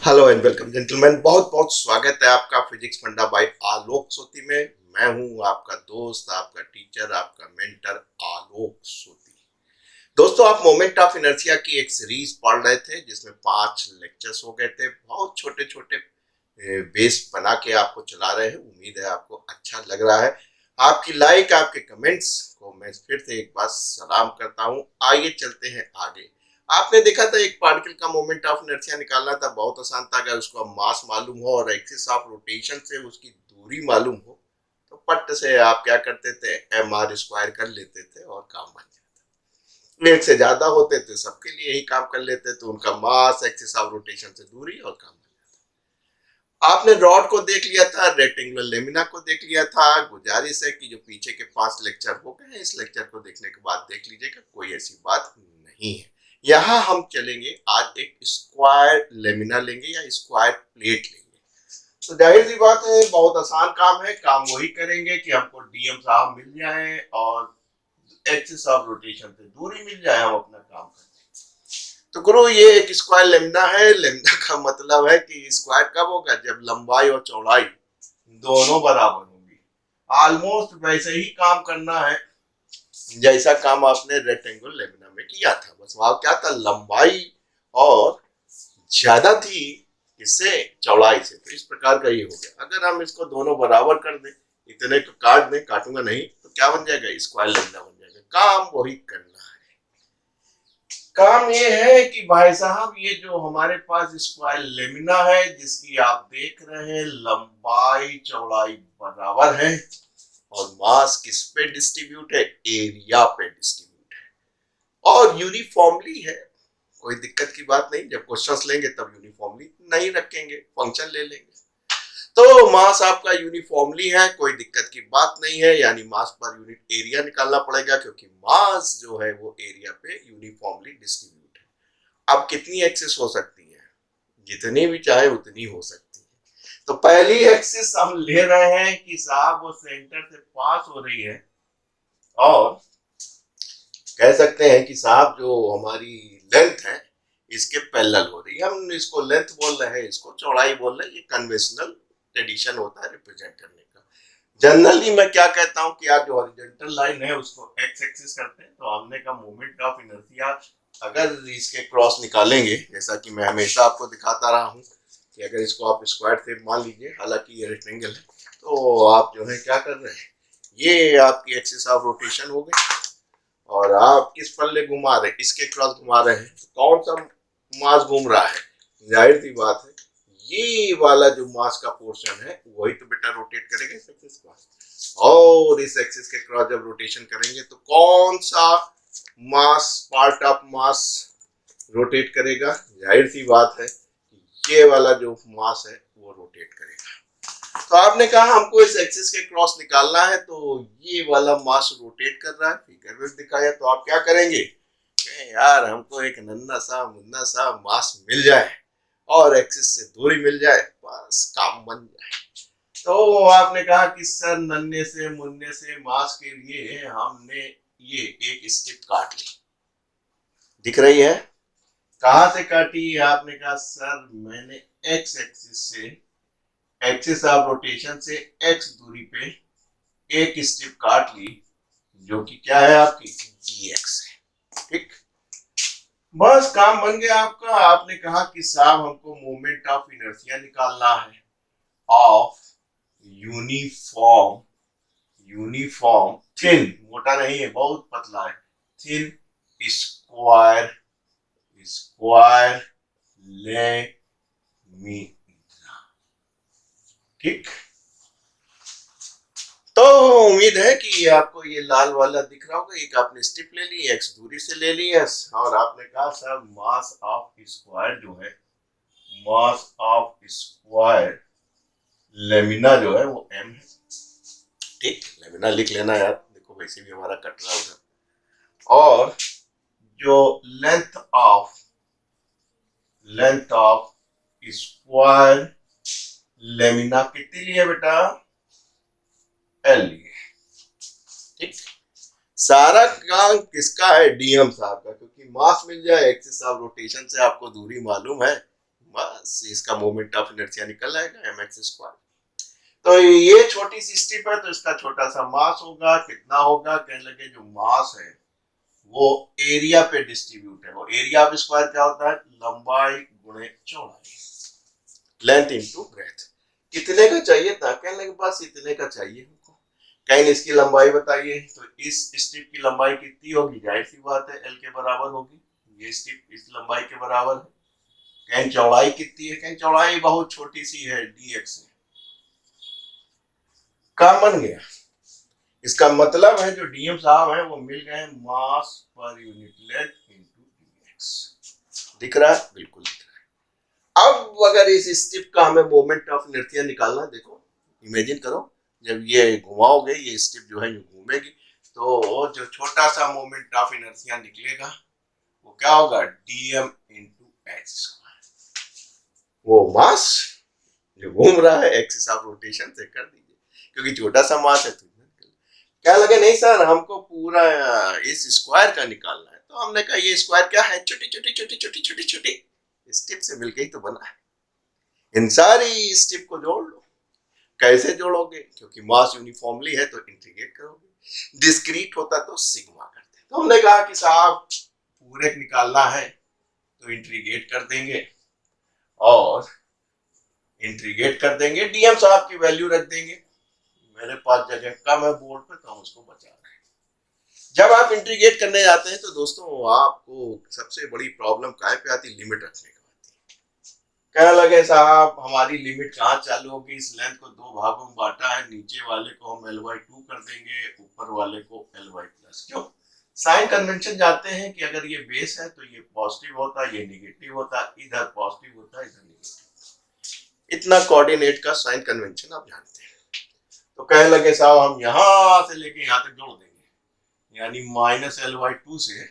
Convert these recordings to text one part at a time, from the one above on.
Hello and welcome gentleman. बहुत बहुत स्वागत है आपका फिजिक्स फंडा बाय आलोक सोती में। मैं हूं आपका दोस्त, आपका टीचर, आपका मेंटर आलोक सोती। दोस्तों, आप मोमेंट ऑफ इनर्शिया की एक सीरीज पढ़ रहे थे जिसमें 5 लेक्चर्स हो गए थे। बहुत छोटे छोटे बेस बना के आपको चला रहे हैं। उम्मीद है आपको अच्छा लग रहा है। आपकी लाइक, आपके कमेंट्स को मैं फिर से एक बार सलाम करता हूं। आइए चलते हैं आगे। आपने देखा था एक पार्टिकल का मोमेंट ऑफ इनर्शिया निकालना था, बहुत आसान था। अगर उसको मास मालूम हो और एक्सिस ऑफ रोटेशन से उसकी दूरी मालूम हो तो पट से आप क्या करते थे, एम आर स्क्वायर कर लेते थे और काम बन जाता। एक से ज्यादा होते थे, सबके लिए यही काम कर लेते तो उनका मास, एक्सिस ऑफ रोटेशन से दूरी और काम। आपने रॉड को देख लिया था, रेक्टेंगुलर लेमिना को देख लिया था। गुजारिश है कि जो पीछे के 5 लेक्चर हो गए हैं, इस लेक्चर को देखने के बाद देख लीजिएगा, कोई ऐसी बात नहीं है। यहाँ हम चलेंगे आज एक स्क्वायर लेमिना लेंगे या स्क्वायर प्लेट लेंगे। तो जाहिर सी बात है, बहुत आसान काम है। काम वही करेंगे कि हमको डीएम साहब मिल जाए और एक्सिस ऑफ रोटेशन से दूरी मिल जाए, हम अपना काम करें। तो गुरु, ये एक स्क्वायर लेमडा है। लेमडा का मतलब है कि स्क्वायर कब होगा, जब लंबाई और चौड़ाई दोनों बराबर होंगी। ऑलमोस्ट वैसे ही काम करना है जैसा काम आपने रेक्टेंगुलर लेमडा में किया था। बस वहां क्या था, लंबाई और ज्यादा थी इससे, चौड़ाई से। तो इस प्रकार का ये हो गया। अगर हम इसको दोनों बराबर कर दें, इतने को काट दें, काटूंगा नहीं, तो क्या बन जाएगा, स्क्वायर लेमडा बन जाएगा। काम वही करना है। काम ये है कि भाई साहब, ये जो हमारे पास स्क्वायर लेमिना है जिसकी आप देख रहे हैं लंबाई चौड़ाई बराबर है और मास किस पे डिस्ट्रीब्यूट है, एरिया पे डिस्ट्रीब्यूट है और यूनिफॉर्मली है। कोई दिक्कत की बात नहीं। जब क्वेश्चंस लेंगे तब यूनिफॉर्मली नहीं रखेंगे, फंक्शन ले लेंगे। तो मास आपका यूनिफॉर्मली है, कोई दिक्कत की बात नहीं है। यानी मास पर यूनिट एरिया निकालना पड़ेगा क्योंकि मास जो है वो एरिया पे यूनिफॉर्मली डिस्ट्रीब्यूट है। अब कितनी एक्सिस हो सकती है, जितनी भी चाहे उतनी हो सकती है। तो पहली एक्सिस हम ले रहे हैं कि साहब वो सेंटर से पास हो रही है और कह सकते हैं कि साहब जो हमारी लेंथ है इसके पैरेलल हो रही है। हम इसको लेंथ बोल रहे हैं, इसको चौड़ाई बोल रहे हैं। ये कन्वेंशनल ट्रेडिशन होता है रिप्रेजेंट करने का। जनरली मैं क्या कहता हूं कि आप जो हॉरिजॉन्टल लाइन है उसको एक्स एक्सिस करते हैं। तो हमने का मोमेंट ऑफ इनर्शिया अगर इसके क्रॉस निकालेंगे, जैसा कि मैं हमेशा आपको दिखाता रहा हूं कि अगर इसको आप स्क्वायर शेप मान लीजिए, हालांकि ये रेक्टेंगल है, तो आप जो है क्या कर रहे हैं, ये आपकी एक्सिस ऑफ रोटेशन हो गई और आप किस पल्ले घुमा रहे हैं, इसके क्रॉस घुमा रहे हैं। तो कौन सा मास घूम रहा है, जाहिर सी बात है ये वाला जो मास का पोर्शन है वही तो बेटा रोटेट करेगा इस एक्सिस को। और इस एक्सिस के क्रॉस जब रोटेशन करेंगे तो कौन सा मास, पार्ट ऑफ मास रोटेट करेगा, जाहिर सी बात है ये वाला जो मास है वो रोटेट करेगा। तो आपने कहा हमको इस एक्सिस के क्रॉस निकालना है, तो ये वाला मास रोटेट कर रहा है, फिगर में दिखाया। तो आप क्या करेंगे, यार हमको एक नन्ना सा मुन्ना सा मास मिल जाए और एक्सिस से दूरी मिल जाए, बस काम बन जाए। तो आपने कहा कि सर नन्हे से मुन्ने से मास के लिए हमने ये एक स्ट्रिप काट ली, दिख रही है। कहां से काटी, आपने कहा सर मैंने एक्स एक्सिस से, एक्सिस ऑफ रोटेशन से एक्स दूरी पे एक स्ट्रिप काट ली जो कि क्या है आपकी जी एक्स है। ठीक, बस काम बन गया आपका। आपने कहा कि साहब हमको मोमेंट ऑफ इनर्शिया निकालना है ऑफ यूनिफॉर्म, यूनिफॉर्म थिन, मोटा नहीं है, बहुत पतला है, थिन स्क्वायर, स्क्वायर लेमिना। ठीक, तो उम्मीद है कि आपको ये लाल वाला दिख रहा होगा। एक आपने स्ट्रिप ले ली, एक्स दूरी से ले ली है और आपने कहा सर मास ऑफ स्क्वायर जो है, मास ऑफ स्क्वायर लेमिना जो है वो एम है। ठीक, लेमिना लिख लेना यार, देखो वैसे भी हमारा कट रहा होगा। और जो लेंथ ऑफ स्क्वायर लेमिना कितनी ली है बेटा, एल ली है। ठीक, सारा काम किसका है, डीएम साहब का, क्योंकि मास मिल जाए, एक्सिस ऑफ रोटेशन से आपको दूरी मालूम है, बस इसका मोमेंट ऑफ इनर्शिया निकल आएगा mx²। तो ये छोटी सी स्ट्रिप है तो इसका छोटा सा मास होगा, कितना होगा, कहने लगे जो मास है वो एरिया पे डिस्ट्रीब्यूट है। वो एरिया ऑफ स्क्वायर क्या होता है, लंबाई गुणे चौड़ाई, लेंथ इनटू ब्रेथ। कितने का चाहिए था, कहने लगे बस इतने का चाहिए हमको। कहीं इसकी लंबाई बताइए, तो इस स्ट्रिप की लंबाई कितनी होगी, जाहिर सी बात है एल के बराबर होगी, ये स्ट्रिप इस लंबाई के बराबर है। कहीं चौड़ाई कितनी है, कहीं चौड़ाई बहुत छोटी सी है, dx है। काम बन गया। इसका मतलब है जो डीएम साहब है वो मिल गए मास per unit length into dx। दिख रहा है, बिल्कुल दिख रहा है। अब अगर इस स्ट्रिप का हमें मोमेंट ऑफ इनर्शिया निकालना है, देखो इमेजिन करो, जब ये घुमाओगे ये स्ट्रिप जो है ये घूमेगी, तो जो छोटा सा मोमेंट ऑफ इनर्शिया निकलेगा वो क्या होगा, dm इनटू x²। वो मास जो घूम रहा है एक्सिस ऑफ रोटेशन से कर दीजिए, क्योंकि छोटा सा मास है तो क्या लगे, नहीं सर हमको पूरा इस स्क्वायर का निकालना है। तो हमने कहा ये स्क्वायर क्या है, छोटी छोटी छोटी छोटी छोटी छोटी स्ट्रिप से मिलके ही तो बना है। इन सारी स्ट्रिप को जोड़ लो। कैसे जोड़ोगे, क्योंकि मास यूनिफॉर्मली है तो इंटीग्रेट करोगे, डिस्क्रीट होता तो सिग्मा करते। तो हमने कहा कि साहब पूरे निकालना है तो इंटीग्रेट कर देंगे, और इंटीग्रेट कर देंगे, डीएम साहब की वैल्यू रख देंगे। मेरे पास जगह कम है बोर्ड पे तो हम उसको बचा रहे हैं। जब आप इंटीग्रेट करने जाते हैं तो दोस्तों आपको सबसे बड़ी प्रॉब्लम कहाँ पे आती है, लिमिट रखने का आती है। कहने लगे साहब हमारी लिमिट कहाँ चालू होगी, इस लेंथ को दो भागों में बांटा है, नीचे वाले को हम L/2 कर देंगे, ऊपर वाले को L/+। क्यों, साइन कन्वेंशन जानते हैं कि अगर ये बेस है तो ये पॉजिटिव होता है, ये निगेटिव होता है, इधर पॉजिटिव होता है, इधर निगेटिव। इतना कोऑर्डिनेट का साइन कन्वेंशन आप जानते हैं। तो कहने लगे साहब हम यहां से लेके यहां तक जोड़ देंगे, यानी -L/2 से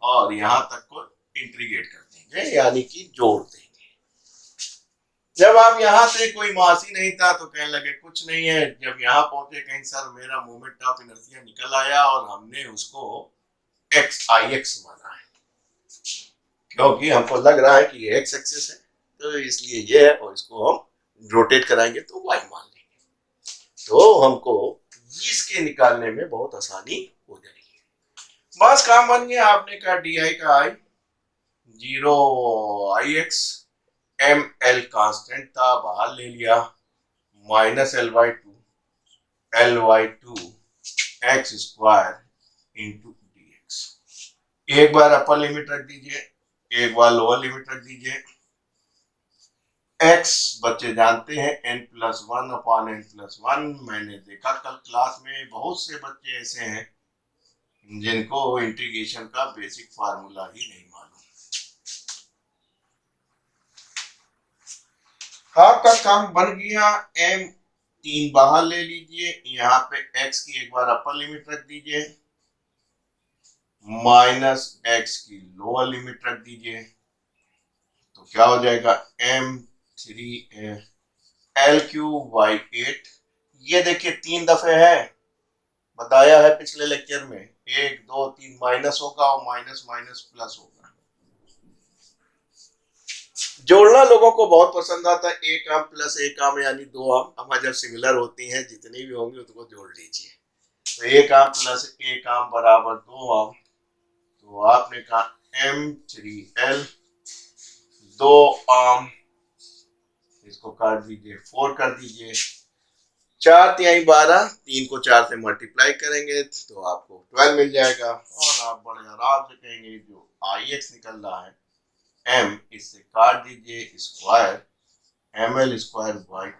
और यहां तक को इंटीग्रेट कर देंगे, यानी कि जोड़ देंगे। जब आप यहां से कोई मास ही नहीं था तो कहने लगे कुछ नहीं है। जब यहां पहुंचे कहीं सर मेरा मोमेंट ऑफ इनर्शिया निकल आया और हमने उसको ix माना है, क्योंकि हमको लग रहा है कि ये x एक्सिस है तो इसलिए ये है, और इसको हम रोटेट कराएंगे तो y मान लेंगे। तो हमको इसके निकालने में बहुत आसानी हो जाएगी। बस काम बन गया। आपने कहा डी का i 0 ix, ml कांस्टेंट था बाहर ले लिया, -L/2 L/2 x² into dx। एक बार अपर लिमिट रख दीजिए, एक बार लोअर लिमिट रख दीजिए। x बच्चे जानते हैं n+1/n+1। मैंने देखा कल क्लास में बहुत से बच्चे ऐसे हैं जिनको इंटीग्रेशन का बेसिक फार्मूला ही नहीं मालूम। आपका काम बन गया। m 3 बाहर ले लीजिए, यहाँ पे x की एक बार अपर लिमिट रख दीजिए, -x की लोअर लिमिट रख दीजिए, तो क्या हो जाएगा m3 L3/8। ये देखिए 3 दफे है, बताया है पिछले लेक्चर में, 1 2 3 माइनस होगा और माइनस माइनस प्लस होगा। जोड़ना लोगों को बहुत पसंद आता है, एक आम प्लस एक आम यानी दो आम। अब जब सिमिलर होती हैं जितनी भी होंगी उसको जोड़ लीजिए, तो एक आम प्लस एक आम बराबर दो आम। तो आपने कहा m3L 2 आम, इसको काट दीजिए 4 कर दीजिए, 4×3 = 12, 3 को 4 से मल्टीप्लाई करेंगे तो आपको 12 मिल जाएगा, और आप बड़े आराम से कहेंगे जो ix निकल रहा है m इससे काट दीजिए स्क्वायर ml²/12।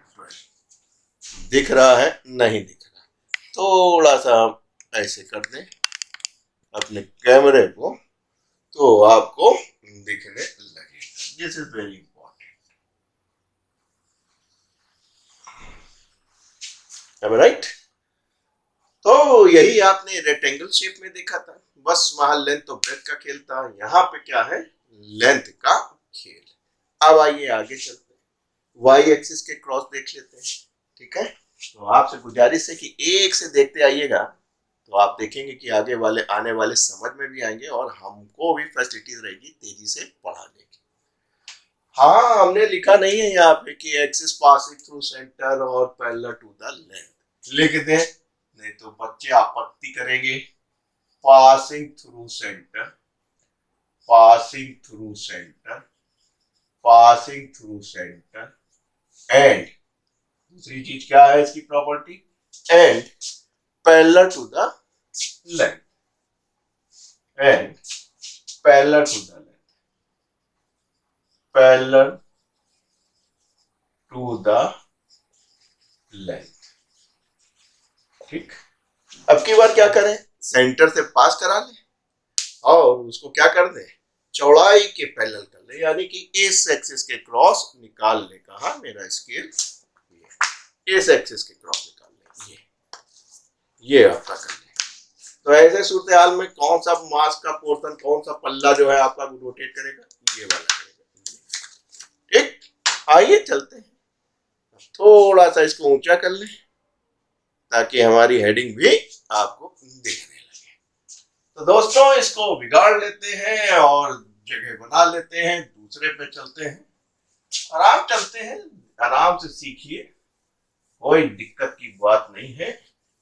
दिख रहा है, नहीं दिख रहा, थोड़ा सा हम ऐसे कर दें अपने कैमरे को तो आपको दिखने लगेगा। This is very important, right. तो यही आपने रेक्टेंगल शेप में देखा था, बस वहां लेंथ और ब्रेथ का खेल था, यहाँ पे क्या है, लेंथ का खेल। अब आइए आगे चलते हैं, वाई एक्सिस के क्रॉस देख लेते हैं, ठीक है। तो आपसे गुजारिश है कि एक से देखते आइएगा, तो आप देखेंगे कि आगे वाले आने वाले समझ में भी आएंगे और हमको भी फैसिलिटीज रहेगी तेजी से पढ़ाने की। हाँ, हमने लिखा नहीं है यहाँ पे कि एक्सिस पासिंग थ्रू सेंटर और पैरेलल टू द लेंथ, लिख दें, नहीं तो बच्चे आपत्ति करेंगे। Passing through centre, passing through centre, passing through centre and दूसरी चीज क्या है इसकी property, and parallel to the length, and parallel to the length, parallel to the length. ठीक, अब की बार क्या करें, सेंटर से पास करा लें और उसको क्या कर दें, चौड़ाई के पैरेलल कर ले, यानी कि इस एक्सिस के क्रॉस निकाल ले। कहा मेरा स्केल, इस एक्सिस के क्रॉस निकाल ले, ये आपका कर ले। तो ऐसे सूरत हाल में कौन सा मास का पोर्शन, कौन सा पल्ला जो है आपका रोटेट करेगा, ये वाला करेगा। ठीक, आइए चलते हैं, थोड़ा सा इसको ऊंचा कर ले ताकि हमारी हेडिंग भी आपको दिखने लगे। तो दोस्तों इसको बिगाड़ लेते हैं और जगह बना लेते हैं, दूसरे पे चलते हैं, आराम चलते हैं, आराम से सीखिए, कोई दिक्कत की बात नहीं है,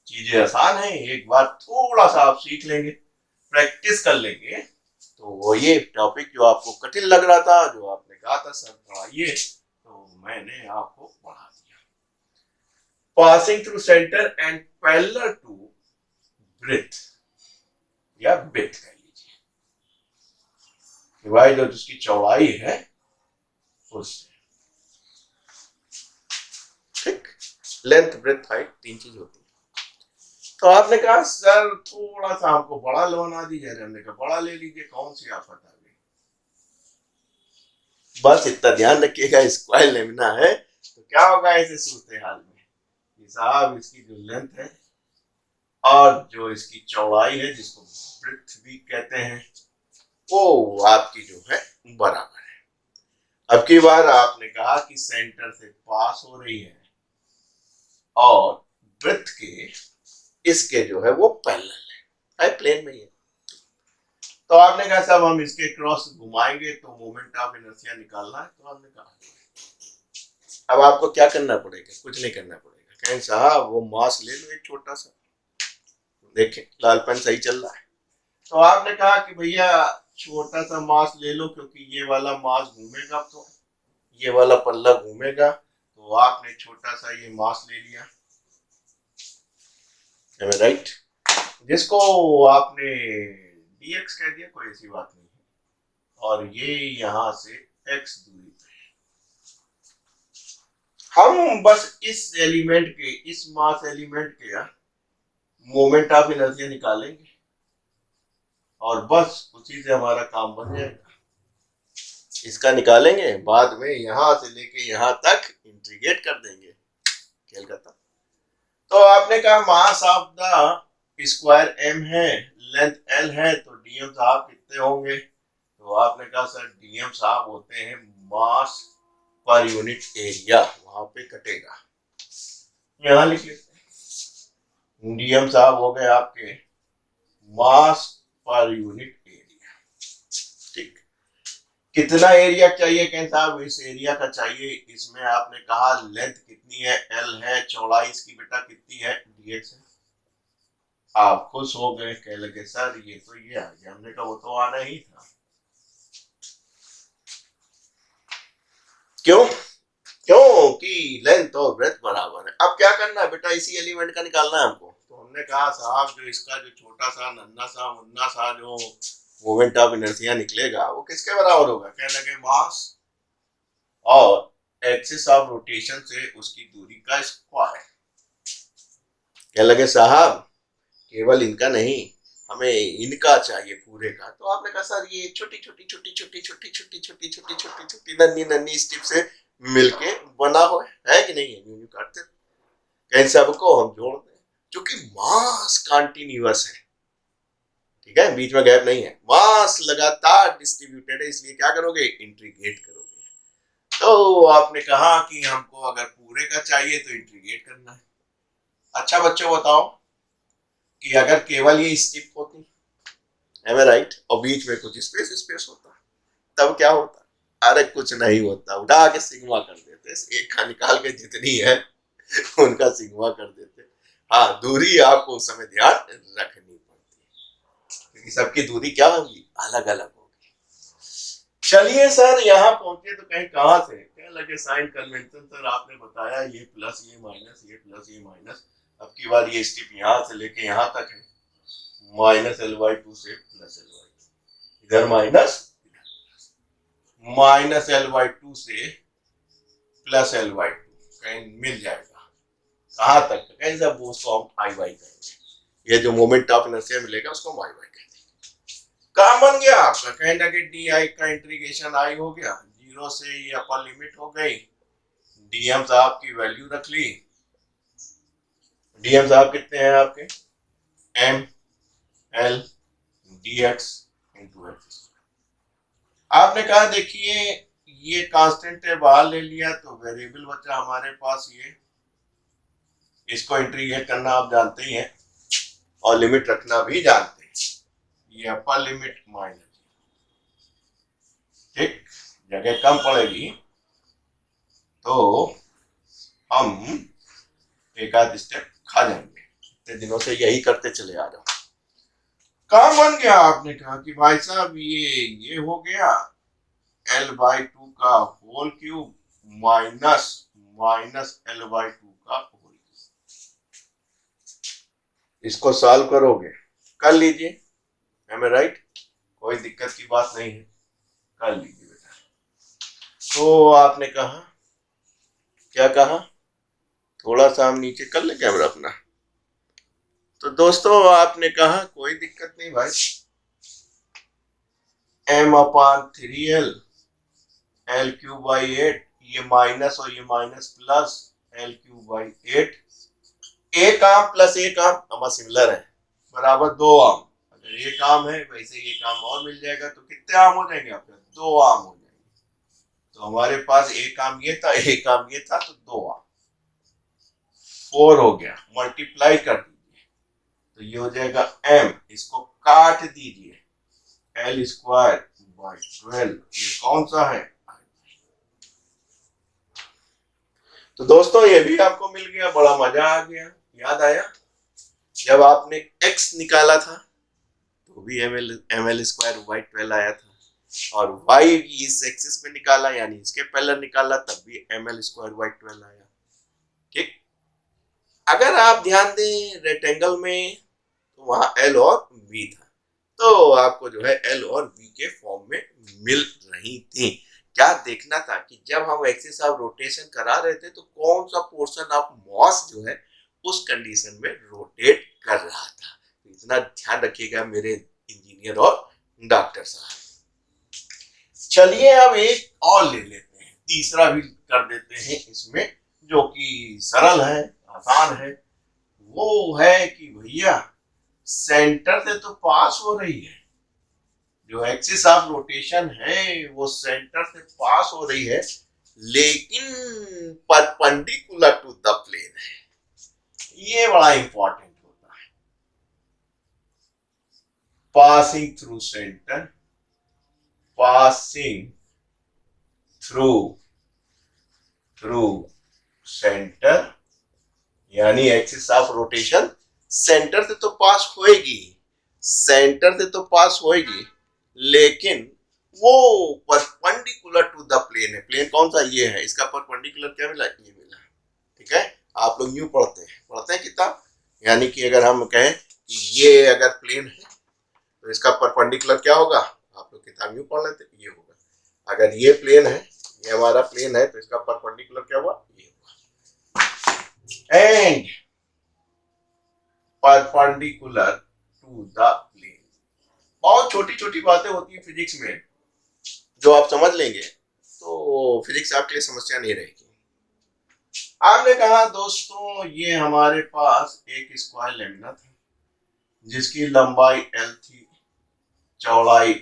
चीजें आसान है। एक बार थोड़ा सा आप सीख लेंगे, प्रैक्टिस कर लेंगे, तो वो ये टॉपिक जो आपको कठिन लग रहा था, जो आपने कहा था सर पढ़ाइए, तो मैंने आपको पढ़ा दिया। Passing through centre and parallel to breadth या ब्रेथ कह लीजिए, भाई जो जिसकी चौड़ाई है उससे। ठीक, लेंथ ब्रेथ हाइट तीन चीज होती है। तो आपने कहा सर थोड़ा सा हमको बड़ा बना दीजिए, हमने कहा बड़ा ले लीजिए, कौन सी आफत आ गई। बस इतना ध्यान रखिएगा, स्क्वायर लेमिना है तो क्या होगा ऐसे सूरत हाल में, साहब इसकी जो लेंथ है और जो इसकी चौड़ाई है, जिसको ब्रेथ भी कहते हैं, वो आपकी जो है बराबर है। अब की बार आपने कहा कि सेंटर से पास हो रही है और ब्रेथ के इसके जो है वो पैरेलल है, प्लेन में ही है। तो आपने कहा साहब हम इसके क्रॉस घुमाएंगे तो मोमेंट ऑफ इनर्शिया निकालना है। तो हमने कहा अब आपको क्या करना पड़ेगा, कुछ नहीं करना पड़ेगा, कहें साहब वो मास ले लो एक छोटा सा, देखें लाल पेन सही चल रहा है। तो आपने कहा कि भैया छोटा सा मास ले लो, क्योंकि ये वाला मास घूमेगा तो ये वाला पल्ला घूमेगा, तो आपने छोटा सा ये मास ले लिया, राइट, जिसको आपने dx कह दिया, कोई ऐसी बात नहीं है, और ये यहां से x दूरी पे हम बस इस एलिमेंट के, इस मास एलिमेंट के मोमेंट ऑफ इनर्शिया निकालेंगे और बस उसी से हमारा काम बन जाएगा। इसका निकालेंगे, बाद में यहां से लेके यहां तक इंटीग्रेट कर देंगे, खेल खत्म। तो आपने कहा mass of the square m है, लेंथ l है, तो डीएम साहब कितने होंगे। तो आपने कहा सर डीएम साहब होते हैं मास पर यूनिट एरिया, वहां पे कटेगा, यहां लिख लेते हैं, डीएम साहब हो गए आपके मास पर यूनिट एरिया। ठीक, कितना एरिया चाहिए कहें साहब, इस एरिया का चाहिए, इसमें आपने कहा लेंथ कितनी है, एल है, चौड़ाई इसकी बेटा कितनी है, डीएक्स है। आप खुश हो गए, कह लगे सर ये तो ये आ गया, हमने कहा वो तो आना ही था। क्यों, क्योंकि लेंथ और ब्रेथ बराबर है। अब क्या करना है बेटा, इसी एलिमेंट का निकालना है हमको। तो हमने कहा साहब जो इसका जो छोटा सा नन्ना सा मुन्ना सा जो मोमेंट ऑफ इनर्शिया निकलेगा वो किसके बराबर होगा, कह लगे मास और एक्सिस ऑफ रोटेशन से उसकी दूरी का स्क्वायर। कह लगे साहब केवल इनका नहीं, हमें इनका चाहिए पूरे का। तो आपने कहा सर ये छोटी छोटी छोटी छोटी छोटी छोटी छोटी छोटी छोटी छोटी नन्ही नन्ही स्टिप से मिलके बना हुआ है कि नहीं है, यूं करते कहीं सबको हम जोड़ दें, क्योंकि मास कंटिन्यूअस है, ठीक है, बीच में गैप नहीं है, मास लगातार डिस्ट्रीब्यूटेड है, इसलिए क्या करोगे, इंटीग्रेट करोगे। तो आपने कहा कि हमको अगर पूरे का चाहिए तो इंटीग्रेट करना है। अच्छा बच्चों बताओ कि अगर केवल ये स्टिप होती, एम आई राइट, और बीच में कुछ स्पेस स्पेस होता, तब क्या होता, अरे कुछ नहीं होता, उठा के सिग्मा कर देते, एक का निकाल के जितनी है उनका सिग्मा कर देते। हाँ, दूरी आपको उस समय ध्यान रखनी पड़ती है क्योंकि सबकी दूरी क्या होगी, अलग अलग होगी। चलिए सर, यहाँ पहुंचे तो कहीं कहाँ से क्या लगे साइन कन्वेंशन। सर आपने बताया ये प्लस ये माइनस, ये प्लस ये माइनस, अब की बार ये स्टेप यहाँ से लेके यहाँ तक है, माइनस L/2 से प्लस L/2, इधर माइनस, माइनस L/2 से प्लस L/2 कहीं मिल जाएगा, कहाँ तक, कहीं सब वो उसको हम आई वाई कहेंगे, ये जो मोमेंट ऑफ इनर्शिया मिलेगा उसको हम आई वाई कहेंगे। काम बन गया आपका, कहीं ना कहीं डी आई का इंटीग्रेशन आई हो गया, जीरो से ये अपर लिमिट हो गई, डीएम साहब की वैल्यू रख ली। डीएम साहब कितने हैं आपके, M L D X into X. आपने कहा देखिए ये कांस्टेंट है, बाहर ले लिया तो वेरिएबल बचा हमारे पास ये, इसको इंटीग्रेट करना आप जानते ही हैं और लिमिट रखना भी जानते हैं, ये अपर लिमिट माइनस, ठीक, जगह कम पड़ेगी तो हम एक आध स्टेप खा जाएंगे, इतने दिनों से यही करते चले आ रहा हूं। काम बन गया, आपने कहा कि भाई साहब ये हो गया L/2 का whole cube minus minus L/2 का होल क्यूब, इसको सॉल्व करोगे, कर लीजिए, एम आई राइट, कोई दिक्कत की बात नहीं है, कर लीजिए बेटा। तो आपने कहा, क्या कहा, थोड़ा सा हम नीचे कर ले कैमरा अपना। तो दोस्तों आपने कहा कोई दिक्कत नहीं भाई, m/3l L/8, ये माइनस और ये माइनस प्लस L/8, एक आम प्लस एक आम हमारा सिमिलर है, बराबर 2 आम, अगर एक आम है वैसे एक आम और मिल जाएगा तो कितने आम हो जाएंगे आपके, 2 आम हो जाएंगे। तो हमारे पास एक आम ये था, एक आम ये था, तो 2 आम, 4 हो गया, मल्टीप्लाई कर दीजिए तो ये हो जाएगा m, इसको काट दीजिए L²/12, ये कौन सा है। तो दोस्तों ये भी आपको मिल गया, बड़ा मजा आ गया, याद आया जब आपने x निकाला था तो भी ml²/12 आया था, और y इस एक्सिस पे निकाला यानी इसके पैरेलल निकाला तब भी ml²/12 आया, ठीक। अगर आप ध्यान दें रेक्टेंगल में तो वहां L और V था, तो आपको जो है L और V के फॉर्म में मिल रही थी। क्या देखना था कि जब हम एक्सिस ऑफ रोटेशन करा रहे थे तो कौन सा पोर्शन ऑफ मॉस जो है उस कंडीशन में रोटेट कर रहा था, तो इतना ध्यान रखिएगा मेरे इंजीनियर और डॉक्टर साहब। चलिए अब एक और ले लेते हैं, तीसरा भी कर देते हैं इसमें, जो कि सरल है, आसान है, वो है कि भैया सेंटर से तो पास हो रही है, जो एक्सिस ऑफ रोटेशन है वो सेंटर से पास हो रही है, लेकिन परपेंडिकुलर टू द प्लेन है, ये बड़ा इंपॉर्टेंट होता है। Passing through centre, passing through centre, यानी एक्सिस ऑफ रोटेशन सेंटर से तो पास होएगी, सेंटर से तो पास होएगी, लेकिन वो परपेंडिकुलर टू द प्लेन है। प्लेन कौन सा, ये है, इसका परपेंडिकुलर क्या मिला, ये मिला, ठीक है। आप लोग यूं पढ़ते हैं किताब, यानी कि अगर हम कहें कि ये अगर प्लेन है तो इसका परपेंडिकुलर क्या होगा, आप लोग किताब यूं पढ़ लेते, ये होगा। अगर ये प्लेन है, ये हमारा प्लेन है, तो इसका परपेंडिकुलर क्या हुआ, ये हुआ। And perpendicular to the plane, बहुत छोटी छोटी बातें होती है फिजिक्स में, जो आप समझ लेंगे तो फिजिक्स आपके लिए समस्या नहीं रहेगी। आपने कहा दोस्तों ये हमारे पास एक स्क्वायर लेमिना था जिसकी लंबाई L थी, चौड़ाई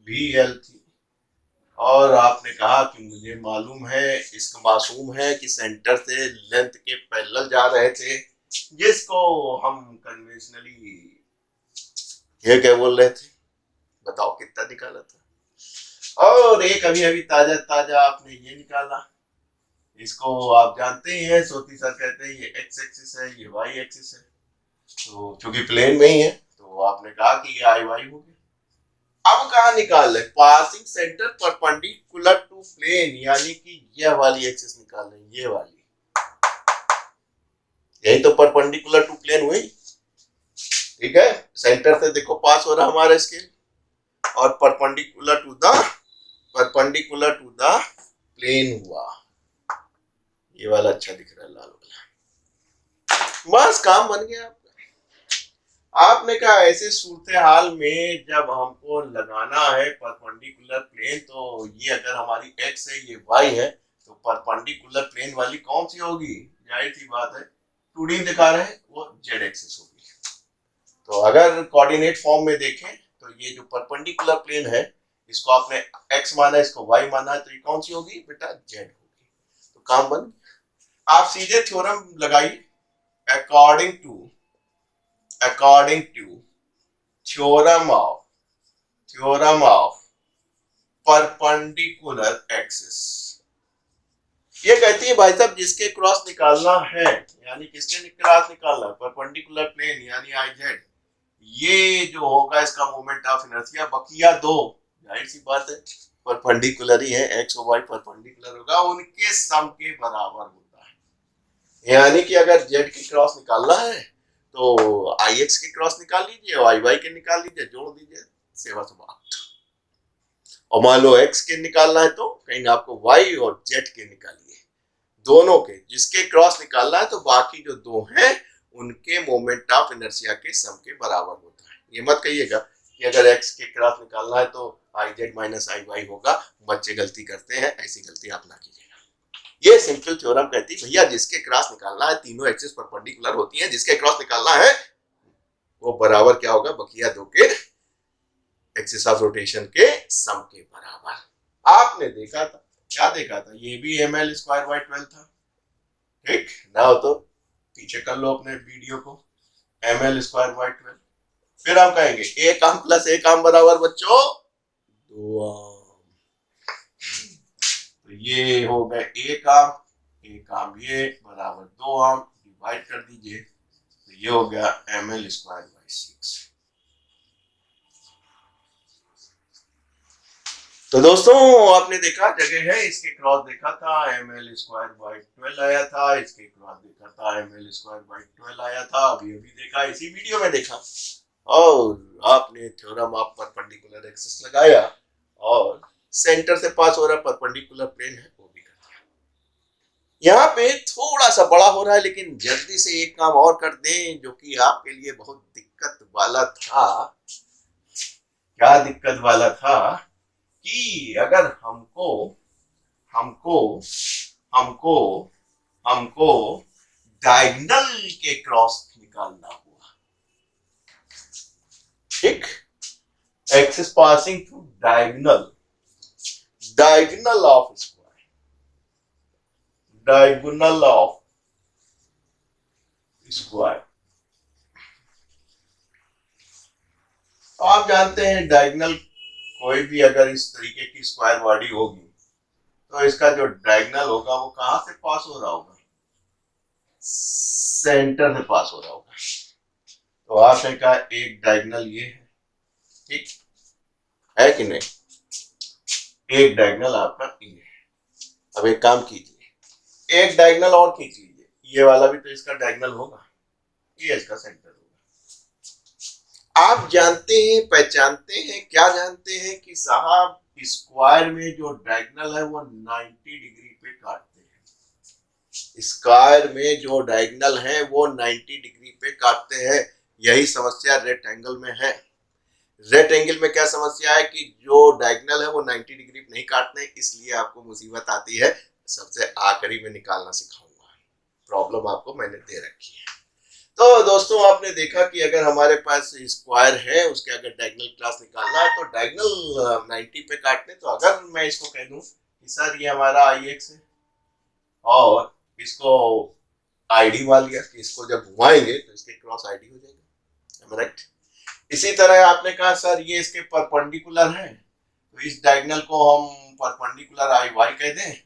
भी L थी, और आपने कहा कि मुझे मालूम है, इसका मासूम है कि सेंटर से लेंथ के पैरेलल जा रहे थे, जिसको हम कन्वेंशनली ये क्या बोल रहे थे, बताओ कितना निकाला था, और एक अभी अभी ताजा ताजा आपने ये निकाला, इसको आप जानते ही हैं, सोती सर कहते हैं ये एक्स एक्सिस है, ये वाई एक्सिस है। तो चूंकि प्लेन में ही है तो आपने कहा कि ये आई वाई हो गया। अब कहा निकाल रहे, passing centre perpendicular to plane, यानी कि यह वाली एक्सिस निकाल रहे हैं, ये वाली, यही तो परपेंडिकुलर टू प्लेन हुई। ठीक है, सेंटर से देखो पास हो रहा हमारा स्केल, और परपेंडिकुलर टू द प्लेन हुआ। ये वाला अच्छा दिख रहा है, लाल वाला। बस काम बन गया आपका। आपने कहा ऐसे सूरत हाल में जब हमको लगाना है परपेंडिकुलर प्लेन, तो ये अगर हमारी एक्स है, ये वाई है, तो परपेंडिकुलर प्लेन वाली कौन सी होगी? जाहिर सी बात है, 2D दिखा रहे हैं, वो जेड एक्सिस होगी। तो अगर कोऑर्डिनेट फॉर्म में देखें तो ये जो परपेंडिकुलर प्लेन है, इसको आपने एक्स माना, इसको वाई माना है, तो ये कौन सी होगी बेटा? जेड होगी। तो काम बन गया। आप सीधे थ्योरम लगाइए, according to theorem of perpendicular axis, ये कहती है भाई साहब जिसके क्रॉस निकालना है, यानी किसके क्रॉस निकालना है? परपेंडिकुलर प्लेन यानी आई जेड, ये जो होगा इसका मोमेंट ऑफ इनर्शिया बकिया दो, जाहिर सी बात है परपेंडिकुलर ही है, एक्स और वाई परपेंडिकुलर होगा, उनके सम के बराबर होता है। यानी कि अगर जेड की क्रॉस निकालना है तो आई एक्स की क्रॉस निकाल लीजिए, वाई वाई के निकाल लीजिए, जोड़ दीजिए, सेवा समाप्त। और मान लो एक्स के निकालना है तो कहीं आपको वाई और जेड के निकालिए, दोनों के, जिसके क्रॉस निकालना है तो बाकी जो दो हैं उनके मोमेंट ऑफ इनर्शिया के सम के बराबर होता है। ये मत कहिएगा कि अगर एक्स के क्रॉस निकालना है तो I Z minus I Y होगा, बच्चे गलती करते हैं, ऐसी गलती आप ना कीजिएगा। ये सिंपल थ्योरम कहती है भैया जिसके क्रॉस निकालना है, तीनों एक्सिस परपेंडिकुलर होती हैं, जिसके क्रॉस निकालना है वो बराबर क्या होगा? बकिया दो के एक्सिस ऑफ रोटेशन के सम के बराबर। आपने देखा था, क्या देखा था? ये भी ml स्क्वायर बाय 12 था। ठीक ना हो तो पीछे कर लो अपने वीडियो को, ml स्क्वायर बाय 12। फिर हम कहेंगे एक आम प्लस एक आम बराबर बच्चों 2 आम। तो ये हो गए एक आम ये बराबर 2 आम, डिवाइड कर दीजिए, तो ये हो गया ml स्क्वायर बाय 6। तो दोस्तों आपने देखा जगह है, इसके क्रॉस देखा था ml स्क्वायर बाय 12 आया था, इसके क्रॉस देखा था ml स्क्वायर बाय 12 आया था, अभी अभी देखा, इसी वीडियो में देखा, और आपने थ्योरम ऑफ परपेंडिकुलर एक्सिस लगाया और सेंटर से पास हो रहा परपेंडिकुलर प्लेन है वो भी कर दिया। यहाँ पे थोड़ा सा बड़ा हो रहा है, लेकिन जल्दी से एक काम और कर दें जो कि आपके लिए बहुत दिक्कत वाला था। क्या दिक्कत वाला था? कि अगर हमको हमको हमको हमको डायगोनल के क्रॉस निकालना हुआ, ठीक, axis passing through diagonal of square, diagonal of square. तो आप जानते हैं डायगोनल कोई भी अगर इस तरीके की स्क्वायर बॉडी होगी तो इसका जो डायगोनल होगा वो कहां से पास हो रहा होगा? सेंटर से पास हो रहा होगा। तो आपने कहा एक डायगोनल ये है, ठीक है कि नहीं? एक डायगोनल आपका ये है। अब एक काम कीजिए, एक डायगोनल और खींच लीजिए, ये वाला भी तो इसका डायगोनल होगा, ये इसका सेंटर होगा। आप जानते हैं, पहचानते हैं, क्या जानते हैं कि साहब स्क्वायर में जो डायगोनल है वो 90 डिग्री पे काटते हैं। स्क्वायर में जो डायगोनल है वो 90 डिग्री पे काटते हैं। यही समस्या रेक्टेंगल में है। रेक्टेंगल में क्या समस्या है कि जो डायगोनल है वो 90 डिग्री नहीं काटते, इसलिए आपको मुसीबत आती है। सबसे आखिरी में निकालना सिखाऊंगा, प्रॉब्लम आपको मैंने दे रखी है। तो दोस्तों आपने देखा कि अगर हमारे पास स्क्वायर है, उसके अगर डायगोनल क्लास निकालना है तो डायगोनल 90 पे काटने। तो अगर मैं इसको कह दूं कि सर ये हमारा आई एक्स है और इसको आईडी मान लिया कि इसको जब घुमाएंगे तो इसके क्रॉस आईडी हो जाएगा, राइट? इसी तरह आपने कहा सर ये इसके परपेंडिकुलर है, तो इस डायगोनल को हम परपेंडिकुलर आई वाई कह दें,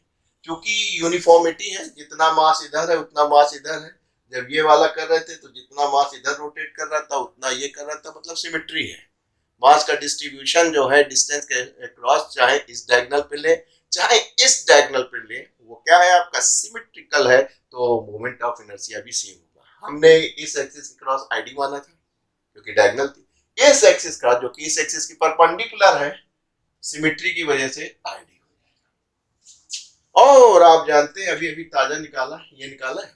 क्योंकि यूनिफॉर्मिटी है, जितना मास इधर है उतना मास इधर है। जब ये वाला कर रहे थे तो जितना मास इधर रोटेट कर रहा था उतना ये कर रहा था, मतलब सिमेट्री है। मास का डिस्ट्रीब्यूशन जो है डिस्टेंस के अक्रॉस, चाहे इस डायगोनल पे ले चाहे इस डायगोनल पे ले, वो क्या है आपका सिमेट्रिकल है, तो मोमेंट ऑफ इनर्शिया भी सेम होगा। हमने इस एक्सिस के क्रॉस आईडी माना था क्योंकि डायगोनल थी, इस एक्सिस का जो कि इस एक्सिस की परपेंडिकुलर है, सिमेट्री की वजह से आईडी हो जाएगा। और आप जानते हैं अभी अभी ताजा निकाला, ये निकाला है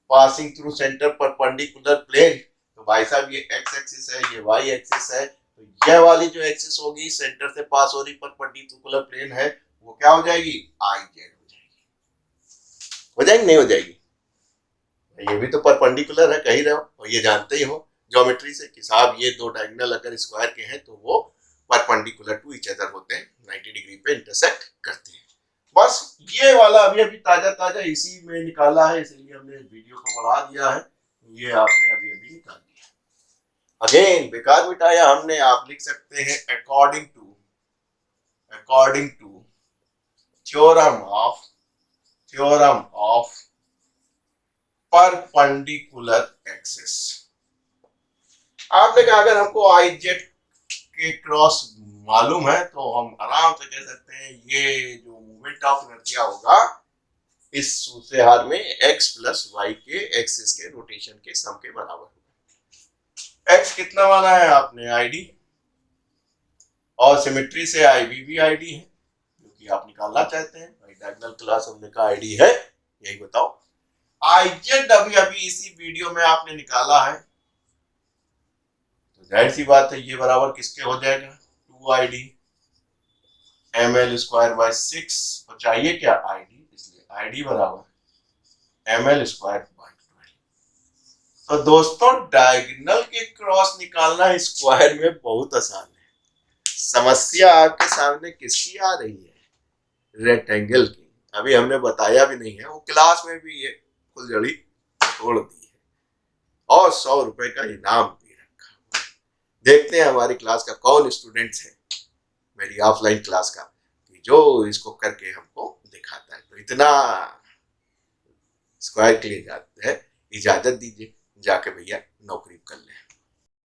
passing through centre perpendicular plane. तो भाई साहब ये एक्स एक्सिस है, ये वाई एक्सिस है, तो यह वाली जो एक्सिस होगी सेंटर से पास हो रही परपेंडिकुलर प्लेन है, वो क्या हो जाएगी, आई जेड हो जाएगी। हो जाएगी नहीं हो जाएगी? ये भी तो परपेंडिकुलर है, कह ही रहे हो, और ये जानते ही हो ज्योमेट्री से कि साहब ये दो डायगोनल अगर स्क्वायर के हैं तो वो परपेंडिकुलर टू ईच अदर होते हैं, 90 डिग्री पे इंटरसेक्ट करते हैं। बस ये वाला अभी अभी ताजा ताजा इसी में निकाला है, इसलिए हमने वीडियो को बढ़ा दिया है। ये आपने अभी अभी निकाल दिया, अगेन बेकार मिटाया हमने। आप लिख सकते हैं according to theorem of perpendicular axis. आपने कहा अगर हमको आई जेड के क्रॉस मालूम है तो हम आराम से कह सकते हैं ये जो मोमेंट ऑफ इनर्शिया होगा इस सूत्र हार में x प्लस वाई के एक्सिस के रोटेशन के सम के बराबर होगा। x कितना माना है आपने, आईडी, और सिमेट्री से आईबी भी आईडी है, क्योंकि आप निकालना चाहते हैं भाई डायगोनल क्लास हमने कहा आईडी है, यही बताओ। आई जेड अभी अभी इसी वीडियो में आपने निकाला है, तो जाहिर सी बात है ये बराबर किसके हो जाएगा, 2id ml स्क्वायर बाय 6, और चाहिए क्या id, इसलिए id बराबर ml स्क्वायर बाय 12। तो दोस्तों डायगोनल के क्रॉस निकालना स्क्वायर में बहुत आसान है। समस्या आपके सामने किसकी आ रही है, रेक्टेंगल की। अभी हमने बताया भी नहीं है, वो क्लास में भी ये फुलझड़ी छोड़ दी है और 100 रुपए का इनाम भी रखा। देखते हैं हमारी क्लास का कौन स्टूडेंट्स है, मेरी ऑफलाइन क्लास का, कि जो इसको करके हमको दिखाता है। तो इतना स्क्वायर के लिए जाते हैं, इजाजत दीजिए, जाके भैया नौकरी कर लें।